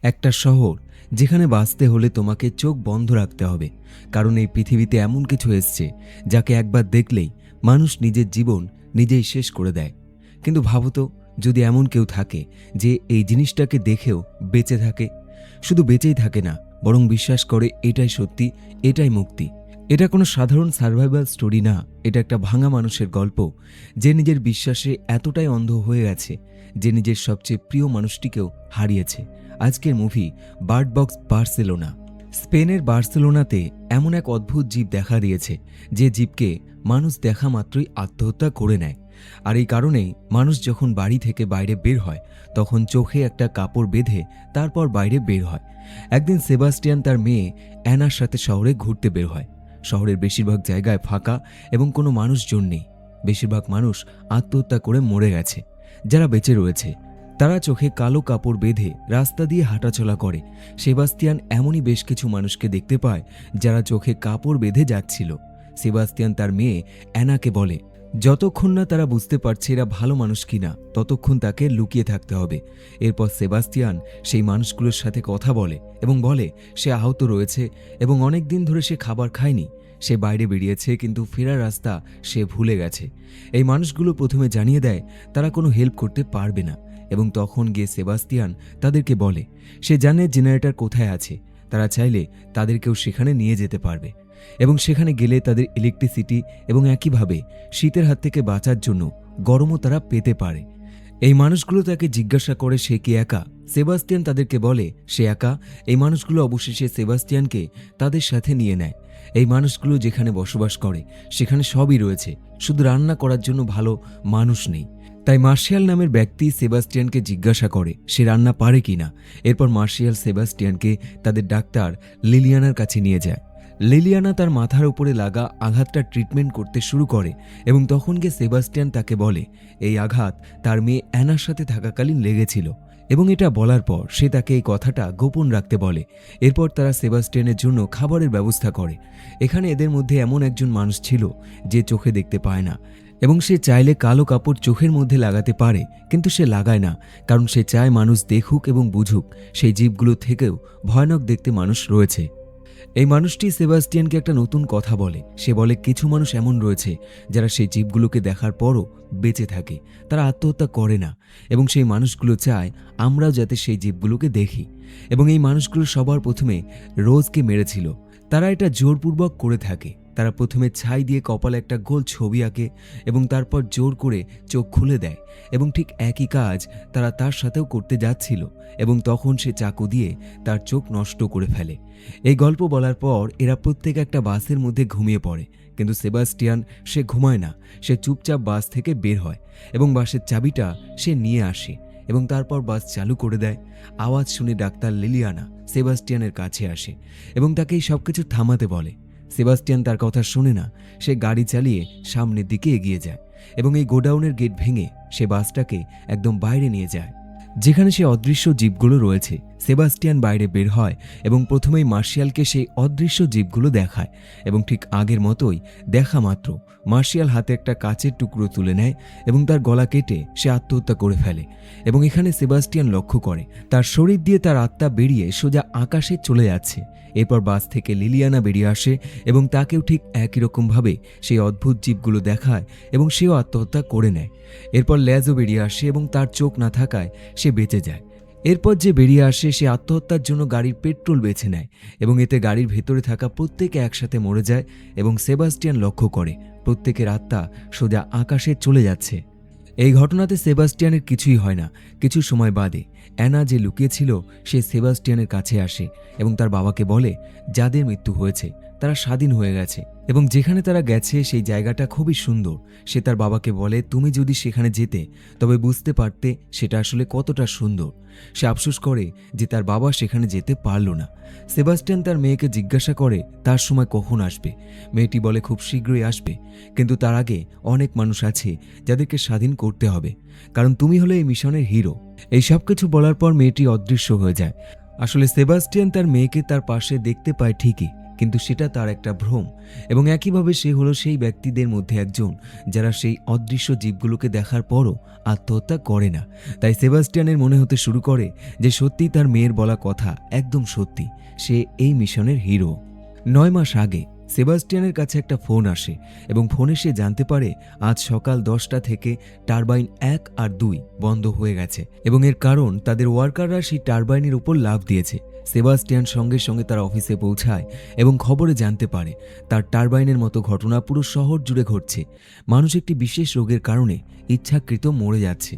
একটা শহর যেখানে বাঁচতে হলে তোমাকে চোখ বন্ধ রাখতে হবে, কারণ এই পৃথিবীতে এমন কিছু এসছে যাকে একবার দেখলেই মানুষ নিজের জীবন নিজেই শেষ করে দেয়। কিন্তু ভাবো তো, যদি এমন কেউ থাকে যে এই জিনিসটাকে দেখেও বেঁচে থাকে, শুধু বেঁচেই থাকে না, বরং বিশ্বাস করে এটাই সত্যি, এটাই মুক্তি। এটা কোনো সাধারণ সার্ভাইভাল স্টোরি না, এটা একটা ভাঙা মানুষের গল্প, যে নিজের বিশ্বাসে এতটাই অন্ধ হয়ে গেছে যে নিজের সবচেয়ে প্রিয় মানুষটিকেও হারিয়েছে। আজকের মুভি বার্ড বক্স বার্সেলোনা। স্পেনের বার্সেলোনাতে এমন এক অদ্ভুত জীব দেখা দিয়েছে যে জীবকে মানুষ দেখা মাত্রই আত্মহত্যা করে নেয়। আর এই কারণেই মানুষ যখন বাড়ি থেকে বাইরে বের হয় তখন চোখে একটা কাপড় বেঁধে তারপর বাইরে বের হয়। একদিন সেবাস্টিয়ান তার মেয়ে অ্যানার সাথে শহরে ঘুরতে বের হয়। শহরের বেশিরভাগ জায়গায় ফাঁকা এবং কোনো মানুষজন নেই। বেশিরভাগ মানুষ আত্মহত্যা করে মরে গেছে। যারা বেঁচে রয়েছে তারা চোখে কালো কাপড় বেঁধে রাস্তা দিয়ে হাঁটাচলা করে। সেবাস্তিয়ান এমনই বেশ কিছু মানুষকে দেখতে পায় যারা চোখে কাপড় বেঁধে যাচ্ছিল। সেবাস্তিয়ান তার মেয়ে অ্যানাকে বলে যতক্ষণ না তারা বুঝতে পারছে এরা ভালো মানুষ কিনা ততক্ষণ তাকে লুকিয়ে থাকতে হবে। এরপর সেবাস্তিয়ান সেই মানুষগুলোর সাথে কথা বলে এবং বলে সে আহত রয়েছে এবং অনেক দিন ধরে সে খাবার খায়নি। সে বাইরে বেরিয়েছে কিন্তু ফেরার রাস্তা সে ভুলে গেছে। এই মানুষগুলো প্রথমে জানিয়ে দেয় তারা কোনো হেল্প করতে পারবে না এবং তখন গিয়ে সেবাস্তিয়ান তাদেরকে বলে সে জানে জেনারেটর কোথায় আছে, তারা চাইলে তাদেরকেও সেখানে নিয়ে যেতে পারবে এবং সেখানে গেলে তাদের ইলেকট্রিসিটি এবং একইভাবে শীতের হাত থেকে বাঁচার জন্য গরমও তারা পেতে পারে। এই মানুষগুলো তাকে জিজ্ঞাসা করে সে কি একা। সেবাস্তিয়ান তাদেরকে বলে সে একা। এই মানুষগুলো অবশেষে সেবাস্তিয়ানকে তাদের সাথে নিয়ে নেয়। এই মানুষগুলো যেখানে বসবাস করে সেখানে সবই রয়েছে, শুধু রান্না করার জন্য ভালো মানুষ নেই। তাই মার্শিয়াল নামের ব্যক্তি সেবাস্টিয়ানকে জিজ্ঞাসা করে সে রান্না পারে কিনা। এরপর মার্শিয়াল সেবাস্টিয়ানকে তাদের ডাক্তার লিলিয়ানার কাছে নিয়ে যায়। লিলিয়ানা তার মাথার উপরে লাগা আঘাতটা ট্রিটমেন্ট করতে শুরু করে এবং তখন গিয়ে সেবাস্টিয়ান তাকে বলে এই আঘাত তার মেয়ে অ্যানার সাথে থাকাকালীন লেগেছিল এবং এটা বলার পর সে তাকে এই কথাটা গোপন রাখতে বলে। এরপর তারা সেবাস্টিয়ানের জন্য খাবারের ব্যবস্থা করে। এখানে এদের মধ্যে এমন একজন মানুষ ছিল যে চোখে দেখতে পায় না এবং সে চাইলে কালো কাপড় চোখের মধ্যে লাগাতে পারে, কিন্তু সে লাগায় না, কারণ সে চায় মানুষ দেখুক এবং বুঝুক সেই জীবগুলো থেকেও ভয়ানক দেখতে মানুষ রয়েছে। এই মানুষটি সেবাস্টিয়ানকে একটা নতুন কথা বলে। সে বলে কিছু মানুষ এমন রয়েছে যারা সেই জীবগুলোকে দেখার পরও বেঁচে থাকে, তারা আত্মহত্যা করে না এবং সেই মানুষগুলো চায় আমরাও যাতে সেই জীবগুলোকে দেখি। এবং এই মানুষগুলো সবার প্রথমে রোজকে মেরেছিল। তারা এটা জোরপূর্বক করে থাকে। তারা প্রথমে ছাই দিয়ে কপালে একটা গোল ছবি আঁকে এবং তারপর জোর করে চোখ খুলে দেয় এবং ঠিক একই কাজ তারা তার সাথেও করতে যাচ্ছিল এবং তখন সে চাকু দিয়ে তার চোখ নষ্ট করে ফেলে। এই গল্প বলার পর এরা প্রত্যেক একটা বাসের মধ্যে ঘুমিয়ে পড়ে, কিন্তু সেবাস্টিয়ান সে ঘুমায় না। সে চুপচাপ বাস থেকে বের হয় এবং বাসের চাবিটা সে নিয়ে আসে এবং তারপর বাস চালু করে দেয়। আওয়াজ শুনে ডাক্তার লিলিয়ানা সেবাস্টিয়ানের কাছে আসে এবং তাকে এই সবকিছু থামাতে বলে। সেবাস্টিয়ান তার কথা শোনে না। সে গাড়ি চালিয়ে সামনের দিকে এগিয়ে যায় এবং এই গোডাউনের গেট ভেঙে সে বাসটাকে একদম বাইরে নিয়ে যায়, যেখানে সে অদৃশ্য জীবগুলো রয়েছে। সেবাস্টিয়ান বাইরে বের হয় এবং প্রথমেই মার্শিয়ালকে সেই অদৃশ্য জীবগুলো দেখায় এবং ঠিক আগের মতোই দেখা মাত্র মার্শিয়াল হাতে একটা কাচের টুকরো তুলে নেয় এবং তার গলা কেটে সে আত্মহত্যা করে ফেলে। এবং এখানে সেবাস্টিয়ান লক্ষ্য করে তার শরীর দিয়ে তার আত্মা বেরিয়ে সোজা আকাশে চলে যাচ্ছে। এরপর বাস থেকে লিলিয়ানা বেরিয়ে আসে এবং তাকেও ঠিক একই রকমভাবে সেই অদ্ভুত জীবগুলো দেখায় এবং সেও আত্মহত্যা করে নেয়। এরপর ল্যাজও বেরিয়ে আসে এবং তার চোখ না থাকায় সে বেঁচে যায়। এরপর যে বেরিয়ে আসে সে আত্মহত্যার জন্য গাড়ির পেট্রোল বেছে নেয় এবং এতে গাড়ির ভেতরে থাকা প্রত্যেকে একসাথে মরে যায় এবং সেবাস্টিয়ান লক্ষ্য করে প্রত্যেকের আত্মা সোজা আকাশে চলে যাচ্ছে। এই ঘটনাতে সেবাস্টিয়ানের কিছুই হয় না। কিছু সময় বাদে অ্যানা যে লুকিয়েছিল সে সেবাস্টিয়ানের কাছে আসে এবং তার বাবাকে বলে যাদের মৃত্যু হয়েছে তারা স্বাধীন হয়ে গেছে এবং যেখানে তারা গেছে সেই জায়গাটা খুবই সুন্দর। সে তার বাবাকে বলে তুমি যদি সেখানে যেতে তবে বুঝতে পারতে সেটা আসলে কতটা সুন্দর। সে আফসোস করে যে তার বাবা সেখানে যেতে পারল না। সেবাস্টিয়ান তার মেয়েকে জিজ্ঞাসা করে তার সময় কখন আসবে। মেয়েটি বলে খুব শীঘ্রই আসবে, কিন্তু তার আগে অনেক মানুষ আছে যাদেরকে স্বাধীন করতে হবে, কারণ তুমি হলে এই মিশনের হিরো। এই সব কিছু বলার পর মেয়েটি অদৃশ্য হয়ে যায়। আসলে সেবাস্টিয়ান তার মেয়েকে তার পাশে দেখতে পায় ঠিকই, কিন্তু সেটা তার একটা ভ্রম। এবং একইভাবে সে হলো সেই ব্যক্তিদের মধ্যে একজন যারা সেই অদৃশ্য জীবগুলোকে দেখার পরও আত্মহত্যা করে না। তাই সেবাস্টিয়ানের মনে হতে শুরু করে যে সত্যি তার মেয়ের বলা কথা একদম সত্যি, সে এই মিশনের হিরো। 9 মাস আগে সেবাস্টিয়ানের কাছে একটা ফোন আসে এবং ফোনে সে জানতে পারে আজ সকাল 10টা থেকে টারবাইন 1 আর 2 বন্ধ হয়ে গেছে এবং এর কারণ তাদের ওয়ার্কাররা সেই টারবাইনের উপর লাফ দিয়েছে। সেবাস্টিয়ান সঙ্গে সঙ্গে তার অফিসে পৌঁছায় এবং খবরে জানতে পারে তার টারবাইনের মতো ঘটনা পুরো শহর জুড়ে ঘটছে। মানুষ একটি বিশেষ রোগের কারণে ইচ্ছাকৃত মরে যাচ্ছে।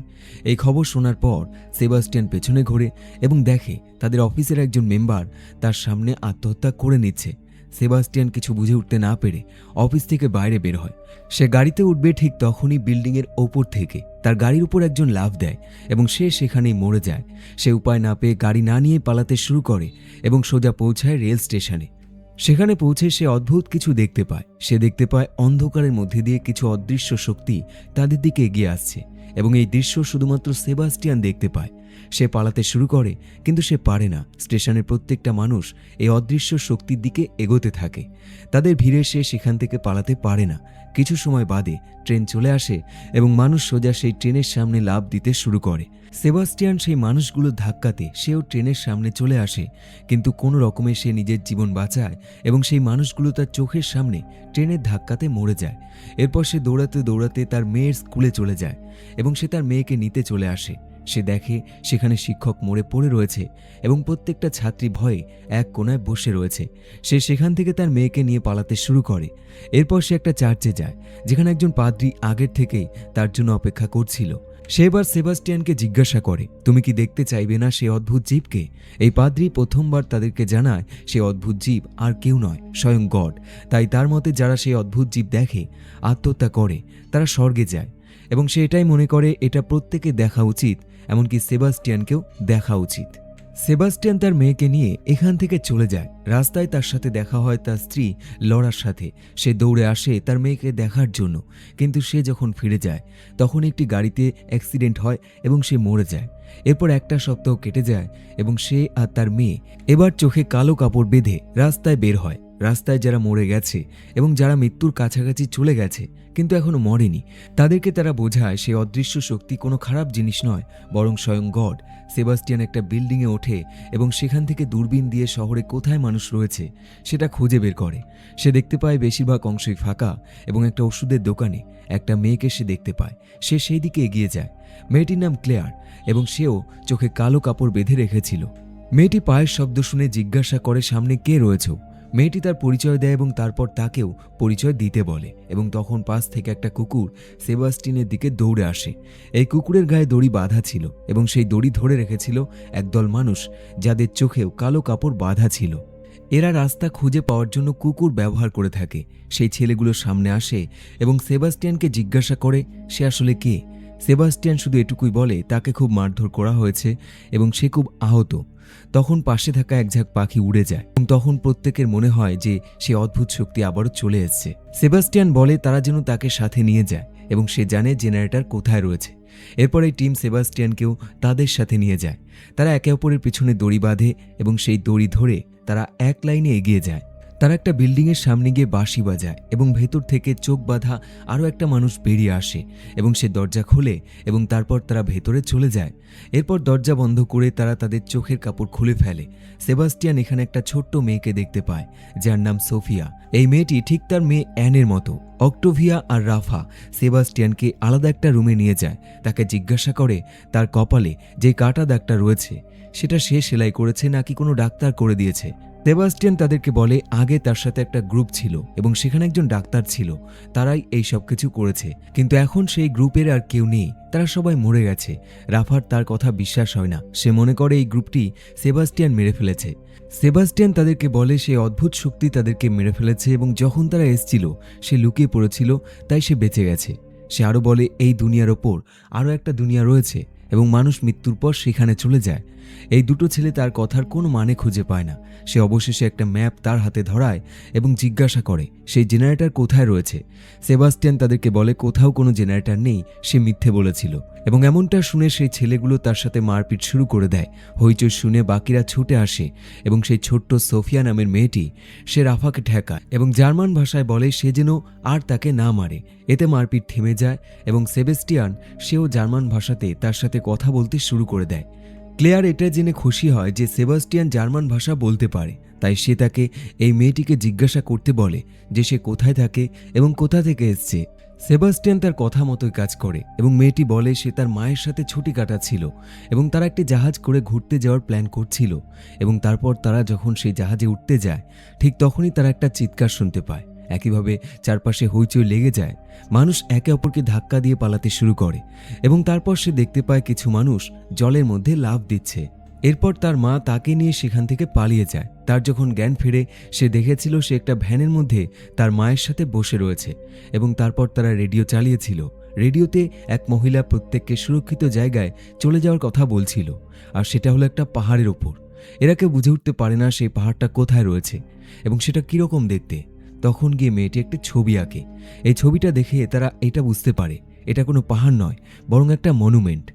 এই খবর শোনার পর সেবাস্টিয়ান পেছনে ঘোরে এবং দেখে তাদের অফিসের একজন মেম্বার তার সামনে আত্মহত্যা করে নিচ্ছে। সেবাস্টিয়ান কিছু বুঝে উঠতে না পেরে অফিস থেকে বাইরে বের হয়। সে গাড়িতে উঠবে, ঠিক তখনই বিল্ডিংয়ের ওপর থেকে তার গাড়ির উপর একজন লাফ দেয় এবং সে সেখানেই মরে যায়। সে উপায় না পেয়ে গাড়ি না নিয়ে পালাতে শুরু করে এবং সোজা পৌঁছায় রেল স্টেশনে। সেখানে পৌঁছে সে অদ্ভুত কিছু দেখতে পায়। সে দেখতে পায় অন্ধকারের মধ্যে দিয়ে কিছু অদৃশ্য শক্তি তাদের দিকে এগিয়ে আসছে এবং এই দৃশ্য শুধুমাত্র সেবাস্টিয়ান দেখতে পায়। সে পালাতে শুরু করে কিন্তু সে পারে না। স্টেশনের প্রত্যেকটা মানুষ এই অদৃশ্য শক্তির দিকে এগোতে থাকে। তাদের ভিড়ে সে সেখান থেকে পালাতে পারে না। কিছু সময় বাদে ট্রেন চলে আসে এবং মানুষ সোজা সেই ট্রেনের সামনে লাফ দিতে শুরু করে। সেবাস্টিয়ান সেই মানুষগুলো ধাক্কাতে সেও ট্রেনের সামনে চলে আসে, কিন্তু কোনো রকমে সে নিজের জীবন বাঁচায় এবং সেই মানুষগুলো তার চোখের সামনে ট্রেনের ধাক্কাতে মরে যায়। এরপর সে দৌড়াতে দৌড়াতে তার মেয়ের স্কুলে চলে যায় এবং সে তার মেয়েকে নিতে চলে আসে। সে দেখে সেখানে শিক্ষক মরে পড়ে রয়েছে এবং প্রত্যেকটা ছাত্রী ভয়ে এক কোণায় বসে রয়েছে। সে সেখান থেকে তার মেয়েকে নিয়ে পালাতে শুরু করে। এরপর সে একটা চার্চে যায় যেখানে একজন পাদ্রী আগের থেকেই তার জন্য অপেক্ষা করছিল। সে এবার সেবাস্টিয়ানকে জিজ্ঞাসা করে, তুমি কি দেখতে চাইবে না সে অদ্ভুত জীবকে? এই পাদ্রী প্রথমবার তাদেরকে জানায় সে অদ্ভুত জীব আর কেউ নয়, স্বয়ং গড। তাই তার মতে যারা সেই অদ্ভুত জীব দেখে, আত্মহত্যা করে, তারা স্বর্গে যায় এবং সে এটাই মনে করে এটা প্রত্যেকে দেখা উচিত, এমনকি সেবাস্টিয়ানকেও দেখা উচিত। সেবাস্টিয়ান তার মেয়েকে নিয়ে এখান থেকে চলে যায়। রাস্তায় তার সাথে দেখা হয় তার স্ত্রী লরার সাথে। সে দৌড়ে আসে তার মেয়েকে দেখার জন্য, কিন্তু সে যখন ফিরে যায় তখন একটি গাড়িতে অ্যাক্সিডেন্ট হয় এবং সে মরে যায়। এরপর একটা সপ্তাহ কেটে যায় এবং সে আর তার মেয়ে এবার চোখে কালো কাপড় বেঁধে রাস্তায় বের হয়। রাস্তায় যারা মরে গেছে এবং যারা মৃত্যুর কাছাকাছি চলে গেছে কিন্তু এখনো মরেনি, তাদেরকে তারা বোঝায় সে অদৃশ্য শক্তি কোনো খারাপ জিনিস নয়, বরং স্বয়ং গড। সেবাস্টিয়ান একটা বিল্ডিংয়ে ওঠে এবং সেখান থেকে দূরবীন দিয়ে শহরে কোথায় মানুষ রয়েছে সেটা খুঁজে বের করে। সে দেখতে পায় বেশিরভাগ অংশই ফাঁকা এবং একটা ওষুধের দোকানে একটা মেয়েকে সে দেখতে পায়। সে সেই দিকে এগিয়ে যায়। মেয়েটির নাম ক্লেয়ার এবং সেও চোখে কালো কাপড় বেঁধে রেখেছিল। মেয়েটি পায়ের শব্দ শুনে জিজ্ঞাসা করে সামনে কে রয়েছে। মেয়েটি তার পরিচয় দেয় এবং তারপর তাকেও পরিচয় দিতে বলে এবং তখন পাশ থেকে একটা কুকুর সেবাস্টিনের দিকে দৌড়ে আসে। এই কুকুরের গায়ে দড়ি বাঁধা ছিল এবং সেই দড়ি ধরে রেখেছিল একদল মানুষ যাদের চোখেও কালো কাপড় বাঁধা ছিল। এরা রাস্তা খুঁজে পাওয়ার জন্য কুকুর ব্যবহার করে থাকে। সেই ছেলেগুলো সামনে আসে এবং সেবাস্টিয়ানকে জিজ্ঞাসা করে সে আসলে কে। সেবাস্টিয়ান শুধু এটুকুই বলে তাকে খুব মারধর করা হয়েছে এবং সে খুব আহত। তখন পাশে থাকা এক ঝাঁক পাখি উড়ে যায় এবং তখন প্রত্যেকের মনে হয় যে সে অদ্ভুত শক্তি আবারও চলে এসছে। সেবাস্টিয়ান বলে তারা যেন তাকে সাথে নিয়ে যায় এবং সে জানে জেনারেটর কোথায় রয়েছে। এরপর এই টিম সেবাস্টিয়ানকেও তাদের সাথে নিয়ে যায়। তারা একে অপরের পিছনে দড়ি বাঁধে এবং সেই দড়ি ধরে তারা এক লাইনে এগিয়ে যায়। তারা একটা বিল্ডিংয়ের সামনে গিয়ে বাঁশি বাজায় এবং ভেতর থেকে চোখ বাঁধা আরও একটা মানুষ বেরিয়ে আসে এবং সে দরজা খোলে এবং তারপর তারা ভেতরে চলে যায়। এরপর দরজা বন্ধ করে তারা তাদের চোখের কাপড় খুলে ফেলে। সেবাস্টিয়ান এখানে একটা ছোট্ট মেয়েকে দেখতে পায় যার নাম সোফিয়া। এই মেয়েটি ঠিক তার মেয়ে অ্যানের মতো। অক্টোভিয়া আর রাফা সেবাস্টিয়ানকে আলাদা একটা রুমে নিয়ে যায়। তাকে জিজ্ঞাসা করে তার কপালে যে কাটা দাগটা রয়েছে সেটা সে সেলাই করেছে নাকি কোনো ডাক্তার করে দিয়েছে। সেবাস্টিয়ান তাদেরকে বলে আগে তার সাথে একটা গ্রুপ ছিল এবং সেখানে একজন ডাক্তার ছিল, তারাই এই সব কিছু করেছে, কিন্তু এখন সেই গ্রুপের আর কেউ নেই, তারা সবাই মরে গেছে। রাফার তার কথা বিশ্বাস হয় না। সে মনে করে এই গ্রুপটি সেবাস্টিয়ান মেরে ফেলেছে। সেবাস্টিয়ান তাদেরকে বলে সে অদ্ভুত শক্তি তাদেরকে মেরে ফেলেছে এবং যখন তারা এসেছিল সে লুকিয়ে পড়েছিল, তাই সে বেঁচে গেছে। সে আরও বলে এই দুনিয়ার ওপর আরও একটা দুনিয়া রয়েছে এবং মানুষ মৃত্যুর পর সেখানে চলে যায়। এই দুটো ছেলে তার কথার কোনো মানে খুঁজে পায় না। সে অবশেষে একটা ম্যাপ তার হাতে ধরায় এবং জিজ্ঞাসা করে সেই জেনারেটর কোথায় রয়েছে। সেবাস্টিয়ান তাদেরকে বলে কোথাও কোনো জেনারেটর নেই, সে মিথ্যে বলেছিল। এবং এমনটা শুনে সেই ছেলেগুলো তার সাথে মারপিট শুরু করে দেয়। হইচই শুনে বাকিরা ছুটে আসে এবং সেই ছোট্ট সোফিয়া নামের মেয়েটি সে রাফাকে ঠেকায় এবং জার্মান ভাষায় বলে সে যেন আর তাকে না মারে। এতে মারপিট থেমে যায় এবং সেবাস্টিয়ান সেও জার্মান ভাষাতে তার সাথে কথা বলতে শুরু করে দেয়। ক্লেয়ার এটা জেনে খুশি হয় যে সেবাস্টিয়ান জার্মান ভাষা বলতে পারে, তাই সে তাকে এই মেয়েটিকে জিজ্ঞাসা করতে বলে যে সে কোথায় থাকে এবং কোথা থেকে এসছে। সেবাস্টিয়ান তার কথা মতোই কাজ করে এবং মেয়েটি বলে সে তার মায়ের সাথে ছুটি কাটাচ্ছিল এবং তারা একটি জাহাজ করে ঘুরতে যাওয়ার প্ল্যান করছিল। এবং তারপর তারা যখন সেই জাহাজে উঠতে যায় ঠিক তখনই তারা একটা চিৎকার শুনতে পায়। একইভাবে চারপাশে হইচই লেগে যায়, মানুষ একে অপরকে ধাক্কা দিয়ে পালাতে শুরু করে এবং তারপর সে দেখতে পায় কিছু মানুষ জলের মধ্যে লাফ দিচ্ছে। এরপর তার মা তাকে নিয়ে সেখান থেকে পালিয়ে যায়। তার যখন জ্ঞান ফেরে সে দেখেছিল সে একটা ভ্যানের মধ্যে তার মায়ের সাথে বসে রয়েছে এবং তারপর তারা রেডিও চালিয়েছিল। রেডিওতে এক মহিলা প্রত্যেককে সুরক্ষিত জায়গায় চলে যাওয়ার কথা বলছিল, আর সেটা হলো একটা পাহাড়ের ওপর। এরা কেউ বুঝে উঠতে পারে না সেই পাহাড়টা কোথায় রয়েছে এবং সেটা কীরকম দেখতে। তখন গিয়ে মেয়েটি একটি ছবি আঁকে। এই ছবিটা দেখে তারা এটা বুঝতে পারে এটা কোনো পাহাড় নয়, বরং একটা মনুমেন্ট,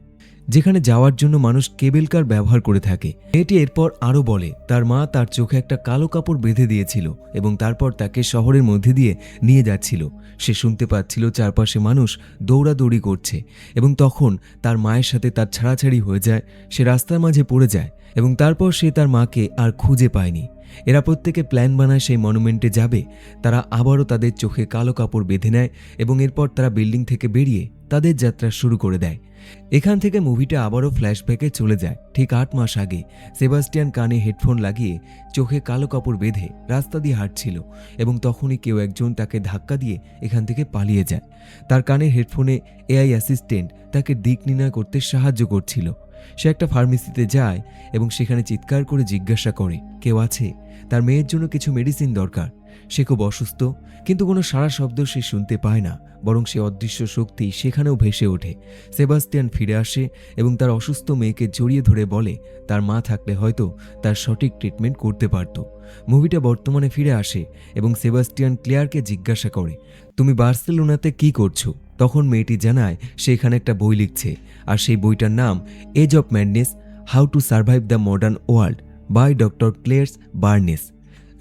যেখানে যাওয়ার জন্য মানুষ কেবল কার ব্যবহার করে থাকে। মেয়েটি এরপর আরও বলে তার মা তার চোখে একটা কালো কাপড় বেঁধে দিয়েছিল এবং তারপর তাকে শহরের মধ্যে দিয়ে নিয়ে যাচ্ছিল। সে শুনতে পাচ্ছিল চারপাশে মানুষ দৌড়াদৌড়ি করছে এবং তখন তার মায়ের সাথে তার ছাড়াছাড়ি হয়ে যায়। সে রাস্তার মাঝে পড়ে যায় এবং তারপর সে তার মাকে আর খুঁজে পায়নি। এরা প্রত্যেকে প্ল্যান বানায় সেই মনুমেন্টে যাবে। তারা আবারও তাদের চোখে কালো কাপড় বেঁধে নেয় এবং এরপর তারা বিল্ডিং থেকে বেরিয়ে তাদের যাত্রা শুরু করে দেয়। এখান থেকে মুভিটা আবারও ফ্ল্যাশব্যাকে চলে যায় ঠিক 8 মাস আগে। সেবাস্টিয়ান কানে হেডফোন লাগিয়ে চোখে কালো কাপড় বেঁধে রাস্তা দিয়ে হাঁটছিল এবং তখনই কেউ একজন তাকে ধাক্কা দিয়ে এখান থেকে পালিয়ে যায়। তার কানে হেডফোনে এআই অ্যাসিস্ট্যান্ট তাকে দিক নির্ণয় করতে সাহায্য করছিল। সে একটা ফার্মেসিতে যায় এবং সেখানে চিৎকার করে জিজ্ঞাসা করে কেউ আছে, তার মেয়ের জন্য কিছু মেডিসিন দরকার। সে খুব অসুস্থ, কিন্তু কোনো সাড়া শব্দ সে শুনতে পায় না, বরং সে অদৃশ্য শক্তি সেখানেও ভেসে ওঠে। সেবাস্টিয়ান ফিরে আসে এবং তার অসুস্থ মেয়েকে জড়িয়ে ধরে বলে তার মা থাকলে হয়তো তার সঠিক ট্রিটমেন্ট করতে পারত। মুভিটা বর্তমানে ফিরে আসে এবং সেবাস্টিয়ান ক্লেয়ারকে জিজ্ঞাসা করে তুমি বার্সেলোনাতে কি করছো। তখন মেয়েটি জানায় সে এখানে একটা বই লিখছে, আর সেই বইটার নাম age of madness, how to survive the modern world by doctor Claire Barnes.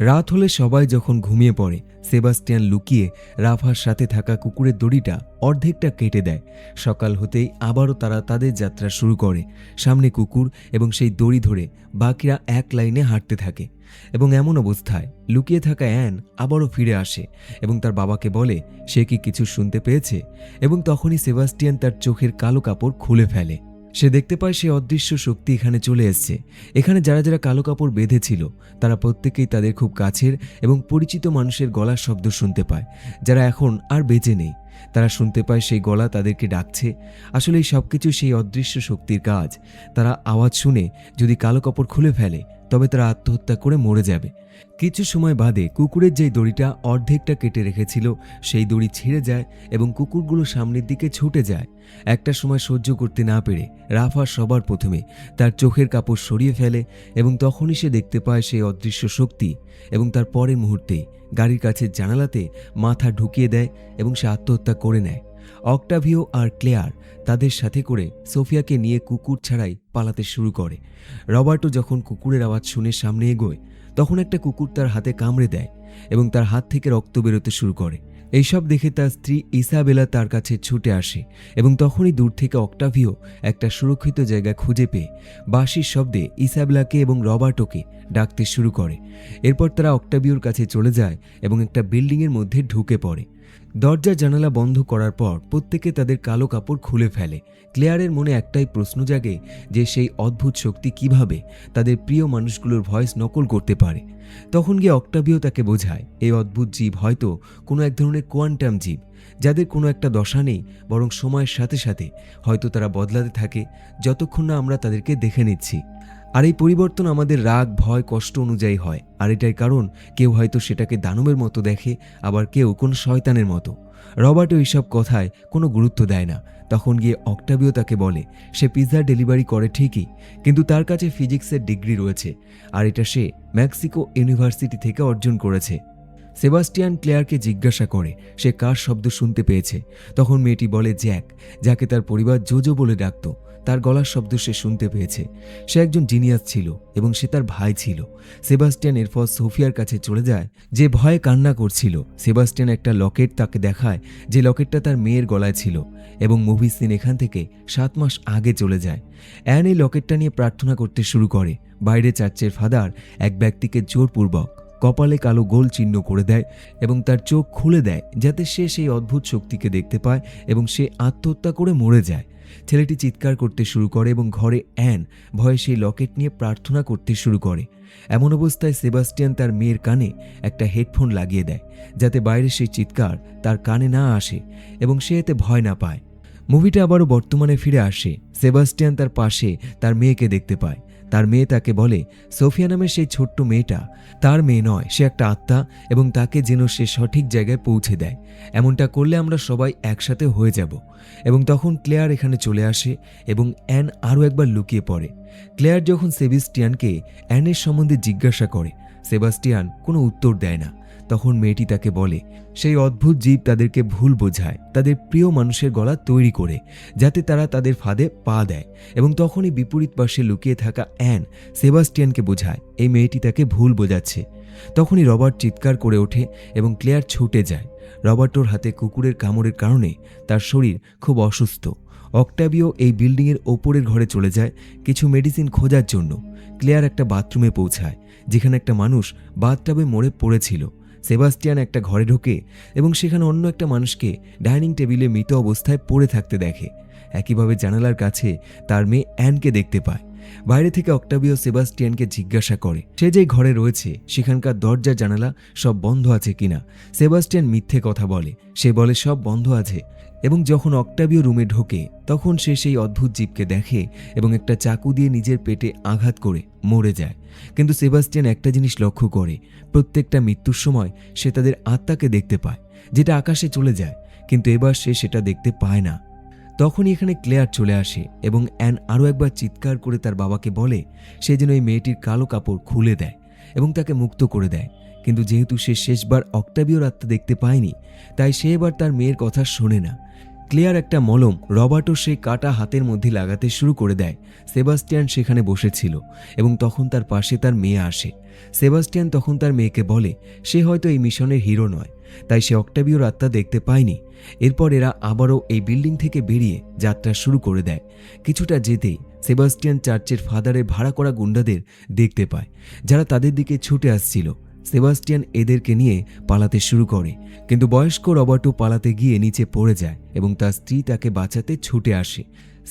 রাত হলে সবাই যখন ঘুমিয়ে পড়ে সেবাস্টিয়ান লুকিয়ে রাফার সাথে থাকা কুকুরের দড়িটা অর্ধেকটা কেটে দেয়। সকাল হতেই আবারও তারা তাদের যাত্রা শুরু করে। সামনে কুকুর এবং সেই দড়ি ধরে বাকিরা এক লাইনে হাঁটতে থাকে এবং এমন অবস্থায় লুকিয়ে থাকা অ্যান আবারও ফিরে আসে এবং তার বাবাকে বলে সে কি কিছু শুনতে পেয়েছে এবং তখনই সেবাস্টিয়ান তার চোখের কালো কাপড় খুলে ফেলে। সে দেখতে পায় সে অদৃশ্য শক্তি এখানে চলে এসছে। এখানে যারা যারা কালো কাপড় বেঁধেছিল তারা প্রত্যেকেই তাদের খুব কাছের এবং পরিচিত মানুষের গলার শব্দ শুনতে পায়, যারা এখন আর বেঁচে নেই। তারা শুনতে পায় সেই গলা তাদেরকে ডাকছে। আসলে এই সবকিছু সেই অদৃশ্য শক্তির কাজ। তারা আওয়াজ শুনে যদি কালো কাপড় খুলে ফেলে তবে তারা আত্মহত্যা করে মরে যাবে। কিছু সময় বাদে কুকুরের যেই দড়িটা অর্ধেকটা কেটে রেখেছিল সেই দড়ি ছিঁড়ে যায় এবং কুকুরগুলো সামনের দিকে ছুটে যায়। একটা সময় সহ্য করতে না পেরে রাফা সবার প্রথমে তার চোখের কাপড় সরিয়ে ফেলে এবং তখনই সে দেখতে পায় সেই অদৃশ্য শক্তি এবং তার পরের মুহূর্তেই গাড়ির কাছের জানালাতে মাথা ঢুকিয়ে দেয় এবং সে আত্মহত্যা করে নেয়। অক্টাভিও আর ক্লেয়ার তাদের সাথে করে সোফিয়াকে নিয়ে কুকুর ছাড়াই পালাতে শুরু করে। রবার্টো যখন কুকুরের আওয়াজ শুনে সামনে এগোয় তখন একটা কুকুর তার হাতে কামড়ে দেয় এবং তার হাত থেকে রক্ত বেরোতে শুরু করে। এইসব দেখে তার স্ত্রী ইসাবেলা তার কাছে ছুটে আসে এবং তখনই দূর থেকে অক্টাভিও একটা সুরক্ষিত জায়গা খুঁজে পেয়ে বাঁশির শব্দে ইসাবেলাকে এবং রবার্টোকে ডাকতে শুরু করে। এরপর তারা অক্টাভিওর কাছে চলে যায় এবং একটা বিল্ডিংয়ের মধ্যে ঢুকে পড়ে। দরজা জানালা বন্ধ করার পর প্রত্যেকে তাদের কালো কাপড় খুলে ফেলে। ক্লেয়ারের মনে একটাই প্রশ্ন জাগে যে সেই অদ্ভুত শক্তি কিভাবে তাদের প্রিয় মানুষগুলোর ভয়েস নকল করতে পারে। তখন গিয়ে অক্টাভিও তাকে বোঝায় এই অদ্ভুত জীব হয়তো কোনো এক ধরনের কোয়ান্টাম জীব, যাদের কোনো একটা দশা নেই, বরং সময়ের সাথে সাথে হয়তো তারা বদলাতে থাকে যতক্ষণ না আমরা তাদেরকে দেখে নিচ্ছি। আর এই পরিবর্তন আমাদের রাগ, ভয়, কষ্ট অনুযায়ী হয়। আর এটাই কারণ কেউ হয়তো সেটাকে দানবের মতো দেখে, আবার কেউ কোনো শয়তানের মতো। রবার্টও এইসব কথায় কোনো গুরুত্ব দেয় না। তখন গিয়ে অক্টাভিও তাকে বলে সে পিৎজা ডেলিভারি করে ঠিকই, কিন্তু তার কাছে ফিজিক্সের ডিগ্রি রয়েছে, আর এটা সে মেক্সিকো ইউনিভার্সিটি থেকে অর্জন করেছে। সেবাস্টিয়ান ক্লেয়ারকে জিজ্ঞাসা করে সে কার শব্দ শুনতে পেয়েছে। তখন মেয়েটি বলে জ্যাক, যাকে তার পরিবার জোজো বলে ডাকত। তার গলার শব্দ সে শুনতে পেয়েছে। সে একজন জিনিয়াস ছিল এবং সে তার ভাই ছিল। সেবাস্টিয়ান এরপর সোফিয়ার কাছে চলে যায়, যে ভয়ে কান্না করছিল। সেবাস্টিয়ান একটা লকেট তাকে দেখায়, যে লকেটটা তার মেয়ের গলায় ছিল, এবং মুভি সিন এখান থেকে 7 মাস আগে চলে যায়। অ্যান এই লকেটটা নিয়ে প্রার্থনা করতে শুরু করে। বাইরে চার্চের ফাদার এক ব্যক্তিকে জোরপূর্বক কপালে কালো গোল চিহ্ন করে দেয় এবং তার চোখ খুলে দেয়, যাতে সে সেই অদ্ভুত শক্তিকে দেখতে পায় এবং সে আত্মহত্যা করে মরে যায়। ছেলেটি চিৎকার করতে শুরু করে এবং ঘরে অ্যান ভয়ে সেই লকেট নিয়ে প্রার্থনা করতে শুরু করে। এমন অবস্থায় সেবাস্টিয়ান তার মেয়ের কানে একটা হেডফোন লাগিয়ে দেয়, যাতে বাইরে সেই চিৎকার তার কানে না আসে এবং সে এতে ভয় না পায়। মুভিটা আবারও বর্তমানে ফিরে আসে। সেবাস্টিয়ান তার পাশে তার মেয়েকে দেখতে পায়। তার মেয়ে তাকে বলে সোফিয়া নামের সেই ছোট্ট মেয়েটা তার মেয়ে নয়, সে একটা আত্মা, এবং তাকে যেন সে সঠিক জায়গায় পৌঁছে দেয়। এমনটা করলে আমরা সবাই একসাথে হয়ে যাব। এবং তখন ক্লেয়ার এখানে চলে আসে এবং অ্যান আরও একবার লুকিয়ে পড়ে। ক্লেয়ার যখন সেবাস্টিয়ানকে অ্যানের সম্বন্ধে জিজ্ঞাসা করে, সেবাস্টিয়ান কোনো উত্তর দেয় না। তখন মেয়েটি তাকে বলে সেই অদ্ভুত জীব তাদেরকে ভুল বোঝায়, তাদের প্রিয় মানুষের গলা তৈরি করে, যাতে তারা তাদের ফাঁদে পা দেয়। এবং তখনই বিপরীত পাশে লুকিয়ে থাকা অ্যান সেবাস্টিয়ানকে বোঝায় এই মেয়েটি তাকে ভুল বোঝাচ্ছে। তখনই রবার্ট চিৎকার করে ওঠে এবং ক্লেয়ার ছুটে যায়। রবার্টোর হাতে কুকুরের কামড়ের কারণে তার শরীর খুব অসুস্থ। অক্টাভিও এই বিল্ডিংয়ের ওপরের ঘরে চলে যায় কিছু মেডিসিন খোঁজার জন্য। ক্লেয়ার একটা বাথরুমে পৌঁছায়, যেখানে একটা মানুষ বাথটাবে মরে পড়েছিল। সেবাস্টিয়ান একটা ঘরে ঢোকে এবং সেখানে অন্য একটা মানুষকে ডাইনিং টেবিলে মৃত অবস্থায় পড়ে থাকতে দেখে। একইভাবে জানালার কাছে তার মেয়ে অ্যানকে দেখতে পায়। বাইরে থেকে অক্টাভিও সেবাস্টিয়ানকে জিজ্ঞাসা করে সে যে ঘরে রয়েছে সেখানকার দরজা জানালা সব বন্ধ আছে কিনা। সেবাস্টিয়ান মিথ্যে কথা বলে, সে বলে সব বন্ধ আছে। এবং যখন অক্টাভিও রুমে ঢোকে তখন সে সেই অদ্ভুত জীবকে দেখে এবং একটা চাকু দিয়ে নিজের পেটে আঘাত করে মরে যায়। কিন্তু সেবাস্টিয়ান একটা জিনিস লক্ষ্য করে, প্রত্যেকটা মৃত্যুর সময় সে তাদের আত্মাকে দেখতে পায়, যেটা আকাশে চলে যায়, কিন্তু এবার সে সেটা দেখতে পায় না। তখনই এখানে ক্লেয়ার চলে আসে এবং অ্যান আরও একবার চিৎকার করে তার বাবাকে বলে সে যেন এই মেয়েটির কালো কাপড় খুলে দেয় এবং তাকে মুক্ত করে দেয়। কিন্তু যেহেতু সে শেষবার অক্টাভিওর আত্মা দেখতে পায়নি, তাই সে এবার তার মেয়ের কথা শোনে না। ক্লেয়ার একটা মলম রবার্টো সেই কাটা হাতের মধ্যে লাগাতে শুরু করে দেয়। সেবাস্টিয়ান সেখানে বসেছিল এবং তখন তার পাশে তার মেয়ে আসে। সেবাস্টিয়ান তখন তার মেয়েকে বলে সে হয়তো এই মিশনের হিরো নয়, তাই সে অক্টাভিওর আত্মা দেখতে পায়নি। এরপর এরা আবারও এই বিল্ডিং থেকে বেরিয়ে যাত্রা শুরু করে দেয়। কিছুটা যেতেই সেবাস্টিয়ান চার্চের ফাদারের ভাড়া করা গুন্ডাদের দেখতে পায়, যারা তাদের দিকে ছুটে আসছিল। সেবাস্টিয়ান এদেরকে নিয়ে পালাতে শুরু করে, কিন্তু বয়স্ক রবার্টো পালাতে গিয়ে নিচে পড়ে যায় এবং তার স্ত্রী তাকে বাঁচাতে ছুটে আসে।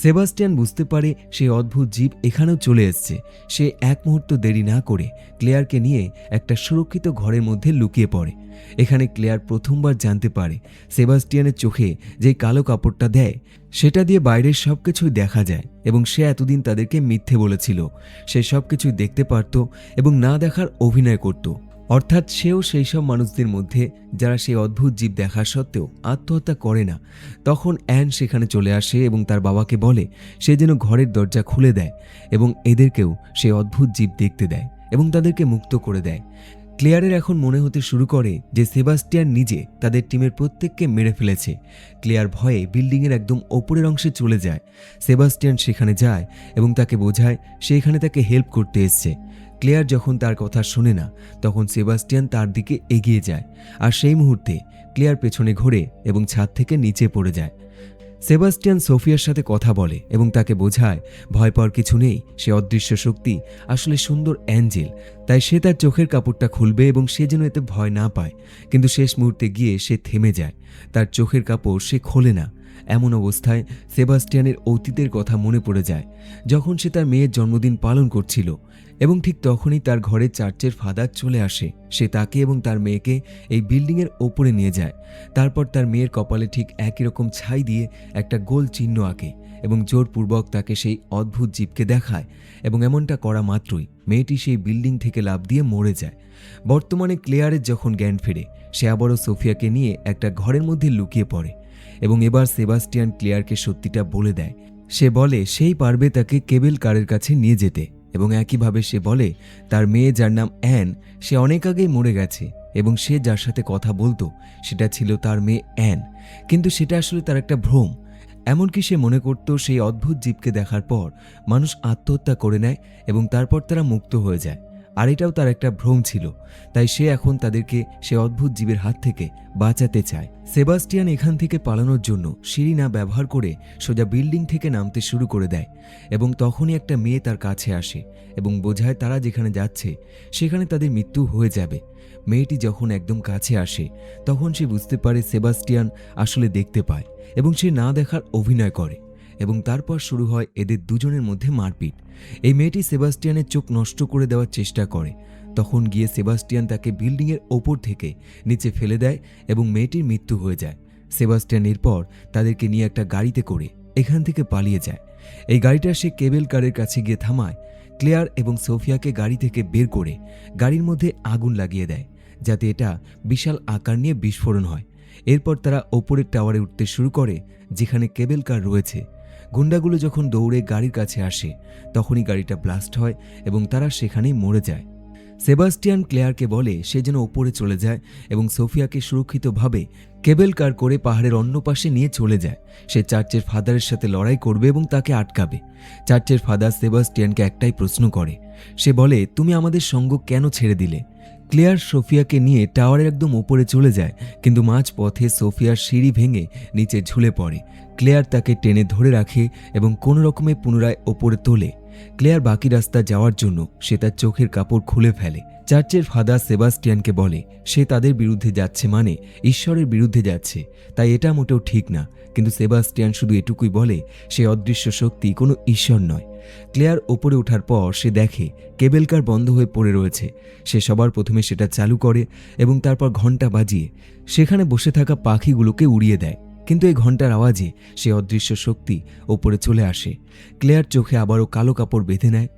সেবাস্টিয়ান বুঝতে পারে সেই অদ্ভুত জীব এখানেও চলে এসছে। সে এক মুহূর্ত দেরি না করে ক্লেয়ারকে নিয়ে একটা সুরক্ষিত ঘরের মধ্যে লুকিয়ে পড়ে। এখানে ক্লেয়ার প্রথমবার জানতে পারে সেবাস্টিয়ানের চোখে যে কালো কাপড়টা দেয় সেটা দিয়ে বাইরের সবকিছুই দেখা যায়, এবং সে এতদিন তাদেরকে মিথ্যে বলেছিল। সে সবকিছুই দেখতে পারত এবং না দেখার অভিনয় করত। অর্থাৎ সেও সেই সব মানুষদের মধ্যে যারা সেই অদ্ভুত জীব দেখা সত্ত্বেও আত্মহত্যা করে না। তখন অ্যান সেখানে চলে আসে এবং তার বাবাকে বলে সে যেন ঘরের দরজা খুলে দেয় এবং এদেরকেও সেই অদ্ভুত জীব দেখতে দেয় এবং তাদেরকে মুক্ত করে দেয়। ক্লেয়ারের এখন মনে হতে শুরু করে যে সেবাস্টিয়ান নিজে তাদের টিমের প্রত্যেককে মেরে ফেলেছে। ক্লেয়ার ভয়ে বিল্ডিংয়ের একদম ওপরের অংশে চলে যায়। সেবাস্টিয়ান সেখানে যায় এবং তাকে বোঝায় সে এখানে তাকে হেল্প করতে এসছে। ক্লেয়ার যখন তার কথা শোনে না, তখন সেবাস্টিয়ান তার দিকে এগিয়ে যায়, আর সেই মুহূর্তে ক্লেয়ার পেছনে ঘোরে এবং ছাদ থেকে নিচে পড়ে যায়। সেবাস্টিয়ান সোফিয়ার সাথে কথা বলে এবং তাকে বোঝায় ভয় পাওয়ার কিছু নেই, সে অদৃশ্য শক্তি আসলে সুন্দর অ্যাঞ্জেল, তাই সে তার চোখের কাপড়টা খুলবে এবং সে যেন এতে ভয় না পায়। কিন্তু শেষ মুহূর্তে গিয়ে সে থেমে যায়, তার চোখের কাপড় সে খোলে না। এমন অবস্থায় সেবাস্টিয়ানের অতীতের কথা মনে পড়ে যায়, যখন সে তার মেয়ের জন্মদিন পালন করছিল, এবং ঠিক তখনই তার ঘরে চার্চের ফাদার চলে আসে। সে তাকে এবং তার মেয়েকে এই বিল্ডিংয়ের ওপরে নিয়ে যায়। তারপর তার মেয়ের কপালে ঠিক একই রকম ছাই দিয়ে একটা গোল চিহ্ন আঁকে এবং জোরপূর্বক তাকে সেই অদ্ভুত জীবকে দেখায় এবং এমনটা করা মাত্রই মেয়েটি সেই বিল্ডিং থেকে লাফ দিয়ে মরে যায়। বর্তমানে ক্লেয়ারের যখন জ্ঞান ফেরে সে আবারও সোফিয়াকে নিয়ে একটা ঘরের মধ্যে লুকিয়ে পড়ে এবং এবার সেবাস্টিয়ান ক্লেয়ারকে সত্যিটা বলে দেয়। সে বলে সেই পারবে তাকে কেবল কারের কাছে নিয়ে যেতে এবং একইভাবে সে বলে তার মেয়ে যার নাম অ্যান সে অনেক আগেই মরে গেছে এবং সে যার সাথে কথা বলতো সেটা ছিল তার মেয়ে অ্যান, কিন্তু সেটা আসলে তার একটা ভ্রম। এমনকি সে মনে করত সেই অদ্ভুত জীবকে দেখার পর মানুষ আত্মহত্যা করে নেয় এবং তারপর তারা মুক্ত হয়ে যায়, আর এটাও তার একটা ভ্রম ছিল। তাই সে এখন তাদেরকে সে অদ্ভুত জীবের হাত থেকে বাঁচাতে চায়। সেবাস্টিয়ান এখান থেকে পালানোর জন্য সিঁড়ি না ব্যবহার করে সোজা বিল্ডিং থেকে নামতে শুরু করে দেয় এবং তখনই একটা মেয়ে তার কাছে আসে এবং বোঝায় তারা যেখানে যাচ্ছে সেখানে তাদের মৃত্যু হয়ে যাবে। মেয়েটি যখন একদম কাছে আসে তখন সে বুঝতে পারে সেবাস্টিয়ান আসলে দেখতে পায় এবং সে না দেখার অভিনয় করে এবং তারপর শুরু হয় এদের দুজনের মধ্যে মারপিট। এই মেয়েটি সেবাস্টিয়ানের চোখ নষ্ট করে দেওয়ার চেষ্টা করে, তখন গিয়ে সেবাস্টিয়ান তাকে বিল্ডিংয়ের ওপর থেকে নিচে ফেলে দেয় এবং মেয়েটির মৃত্যু হয়ে যায়। সেবাস্টিয়ান এরপর তাদেরকে নিয়ে একটা গাড়িতে করে এখান থেকে পালিয়ে যায়। এই গাড়িটা সে কেবল কারের কাছে গিয়ে থামায়। ক্লেয়ার এবং সোফিয়াকে গাড়ি থেকে বের করে গাড়ির মধ্যে আগুন লাগিয়ে দেয় যাতে এটা বিশাল আকার নিয়ে বিস্ফোরণ হয়। এরপর তারা ওপরের টাওয়ারে উঠতে শুরু করে যেখানে কেবল কার রয়েছে। গুন্ডাগুলো যখন দৌড়ে গাড়ির কাছে আসে তখনই গাড়িটা ব্লাস্ট হয় এবং তারা সেখানেই মরে যায়। সেবাস্টিয়ান ক্লেয়ারকে বলে সে যেন ওপরে চলে যায় এবং সোফিয়াকে সুরক্ষিতভাবে কেবল কার করে পাহাড়ের অন্য পাশে নিয়ে চলে যায়। সে চার্চের ফাদারের সাথে লড়াই করবে এবং তাকে আটকাবে। চার্চের ফাদার সেবাস্টিয়ানকে একটাই প্রশ্ন করে, সে বলে তুমি আমাদের সঙ্গ কেন ছেড়ে দিলে? ক্লেয়ার সোফিয়াকে নিয়ে টাওয়ারের একদম ওপরে চলে যায়, কিন্তু মাঝ পথে সোফিয়ার সিঁড়ি ভেঙে নিচে ঝুলে পড়ে। ক্লেয়ার তাকে টেনে ধরে রাখে এবং কোনো রকমে পুনরায় ওপরে তোলে। ক্লেয়ার বাকি রাস্তা যাওয়ার জন্য সে তার চোখের কাপড় খুলে ফেলে। চার্চের ফাদার সেবাস্টিয়ানকে বলে সে তাদের বিরুদ্ধে যাচ্ছে মানে ঈশ্বরের বিরুদ্ধে যাচ্ছে, তাই এটা মোটেও ঠিক না। কিন্তু সেবাস্টিয়ান শুধু এটুকুই বলে সে অদৃশ্য শক্তি কোনো ঈশ্বর নয়। ক্লেয়ার ওপরে ওঠার পর সে দেখে কেবল কার বন্ধ হয়ে পড়ে রয়েছে। সে সবার প্রথমে সেটা চালু করে এবং তারপর ঘন্টা বাজিয়ে সেখানে বসে থাকা পাখিগুলোকে উড়িয়ে দেয়, কিন্তু এই ঘন্টার আওয়াজে সে অদৃশ্য শক্তি ওপরে চলে আসে। ক্লেয়ার চোখে আবারও কালো কাপড় বেঁধে নেয়।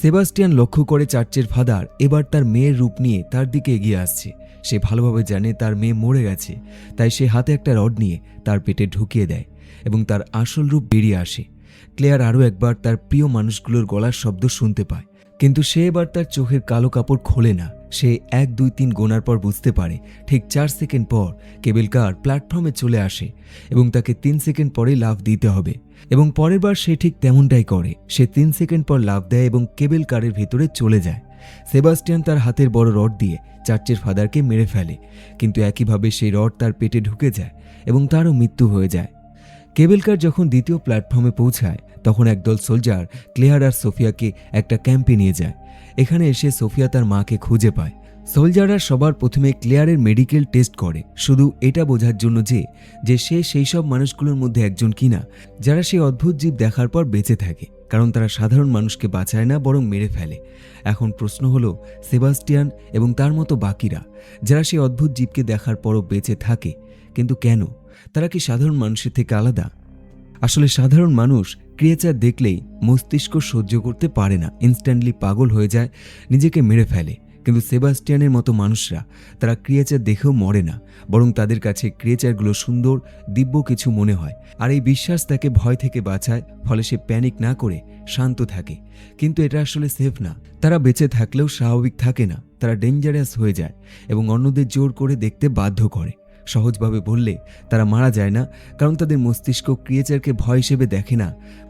সেবাস্টিয়ান লক্ষ্য করে চার্চের ফাদার এবার তার মেয়ের রূপ নিয়ে তার দিকে এগিয়ে আসছে। সে ভালোভাবে জানে তার মেয়ে মরে গেছে, তাই সে হাতে একটা রড নিয়ে তার পেটে ঢুকিয়ে দেয় এবং তার আসল রূপ বেরিয়ে আসে। ক্লেয়ার আরও একবার তার প্রিয় মানুষগুলোর গলার শব্দ শুনতে পায়, কিন্তু সে এবার তার চোখের কালো কাপড় খোলে না। সে 1, 2, 3 গোনার পর বুঝতে পারে ঠিক 4 সেকেন্ড পর কেবল কার প্ল্যাটফর্মে চলে আসে এবং তাকে 3 সেকেন্ড পরেই লাফ দিতে হবে এবং পরের বার সে ঠিক তেমনটাই করে। সে 3 সেকেন্ড পর লাফ দেয় এবং কেবল কারের ভিতরে চলে যায়। সেবাস্টিয়ান তার হাতের বড় রড দিয়ে চার্চের ফাদারকে মেরে ফেলে, কিন্তু একইভাবে সেই রড তার পেটে ঢুকে যায় এবং তারও মৃত্যু হয়ে যায়। কেবল কার যখন দ্বিতীয় প্ল্যাটফর্মে পৌঁছায় তখন একদল সোলজার ক্লেয়ার আর সোফিয়াকে একটা ক্যাম্পে নিয়ে যায়। এখানে এসে সোফিয়া তার মাকে খুঁজে পায়। সোলজাররা সবার প্রথমে ক্লেয়ারের মেডিকেল টেস্ট করে, শুধু এটা বোঝার জন্য যে সে সেই সব মানুষগুলোর মধ্যে একজন কিনা যারা সেই অদ্ভুত জীব দেখার পর বেঁচে থাকে, কারণ তারা সাধারণ মানুষকে বাঁচায় না বরং মেরে ফেলে। এখন প্রশ্ন হলো সেবাস্টিয়ান এবং তার মতো বাকিরা যারা সেই অদ্ভুত জীবকে দেখার পরও বেঁচে থাকে, কিন্তু কেন? তারা কি সাধারণ মানুষের থেকে আলাদা? আসলে সাধারণ মানুষ ক্রিয়েচার দেখলেই মস্তিষ্ক সহ্য করতে পারে না, ইনস্ট্যান্টলি পাগল হয়ে যায়, নিজেকে মেরে ফেলে। কিন্তু সেবাস্টিয়ানের মতো মানুষরা তারা ক্রিয়েচার দেখেও মরে না, বরং তাদের কাছে ক্রিয়েচারগুলো সুন্দর দিব্য কিছু মনে হয়, আর এই বিশ্বাস তাকে ভয় থেকে বাঁচায়। ফলে সে প্যানিক না করে শান্ত থাকে। কিন্তু এটা আসলে সেফ না। তারা বেঁচে থাকলেও স্বাভাবিক থাকে না, তারা ডেঞ্জারাস হয়ে যায় এবং অন্যদের জোর করে দেখতে বাধ্য করে। সহজভাবে বললে তারা মারা যায় না, কারণ তাদের মস্তিষ্ক ক্রিয়েচারকে ভয় হিসেবে দেখে না,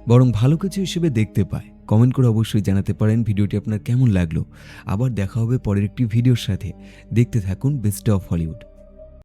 বরং ভালো কিছু হিসেবে দেখতে পায়। কমেন্ট করে অবশ্যই জানাতে পারেন ভিডিওটি আপনার কেমন লাগলো। আবার দেখা হবে পরের একটি ভিডিওর সাথে। দেখতে থাকুন বেস্ট অফ হলিউড।